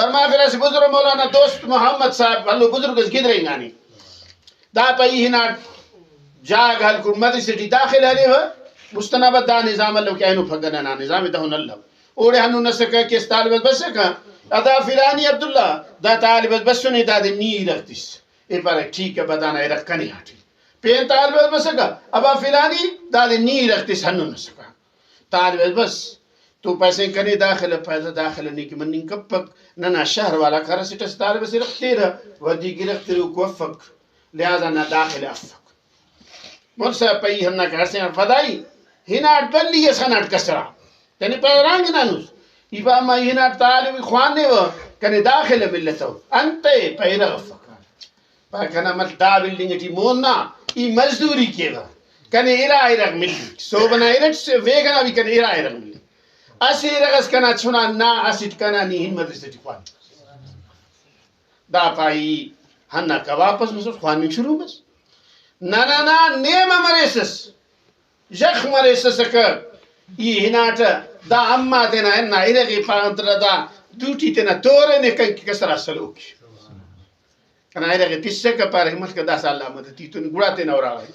فرمایا پھر ایسے بزرگ مولانا دوست محمد صاحب ہلو بزرگ اس گدرے گانی دا پئی ہنا جاگ ہل کو مدرسٹی داخل ہے وہ مستنبت دا نظام اللہ کہ اینو پھگنا نا نظام دہن اللہ اوڑے ہنو نسکا کہ اس طالب بس کا ادا فلانی عبداللہ دا طالب بس سنی دا دے نی رکھتیس اے پر ٹھیک ہے بدانا رکھ کنی ہاٹی پین طالب بس کا ابا فلانی دا دے نی رکھتیس ہنو نسکا طالب بس تو پیسے کنے داخل پیدا داخل نہیں کہ من کب پک نہ شہر والا کھرا سٹس طالب سے رکھتے رہا ودی کی رکھتے رہا کو افق لہذا نہ داخل افق مول صاحب پئی ہم نہ کہر سے فدائی ہناٹ بلی اس ہناٹ کسرا یعنی پیرانگ نانوس ایبا ما ہناٹ طالب خوانے و کنے داخل ملتو انتے پیرا افق پا کنا مل دا بلڈنگ ٹی موننا ای مزدوری کیوا کنے ایرا ملی سو بنا ایرا ویگنا بھی کنے ایرا ملی اسی رغس کنا چھنا نا اسیٹ کنا نی ہمت سے خوان دا پائی ہننا کا واپس مسو خوان میں شروع بس نا نیم مریسس یخ مریسس کا یہ ہناٹ دا اما دینا ہے نا ایرغی پانتر دا دوٹی تینا تورے نے کنکی کسرا سلوک کنا ایرغی پسے کا پار حمد کا دا سال آمد تیتون گوڑا تینا اور آگئی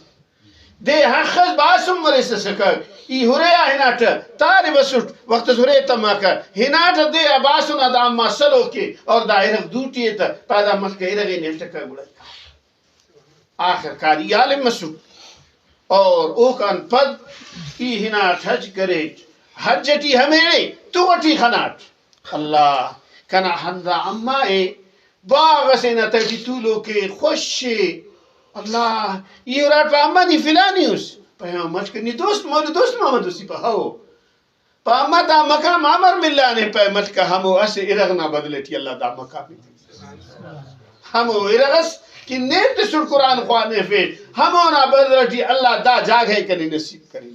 دے حقز باسم مریسس کا ای ہوریا ہناٹ تاری بسوٹ وقت ہورے تماکا ہناٹ دے باسونا دا اما سلوکی اور دا ایرغ دوٹی تا پیدا ملکہ ایرغی نیلتکا گوڑا آخر کاری عالم مسوٹ اور اوکان پد ای ہناٹ حج کرے حجتی ہمیرے تو وٹی خناٹ اللہ کنا حندا اما اے باغ سینا تیٹی طولو کے خوشی اللہ یہ رات پا اما نی فلانی اس پا ہاں مچ کرنی دوست محمد اسی پا ہاو پا اما دا مقام عمر ملانے پا مچ کا ہمو اسے ارغنا بدلتی اللہ دا مقامی ہمو ارغس کہ نیت سر قرآن خوانے فیٹ ہمو نا بدلتی اللہ دا جاگ ہے کنی نصیب کریں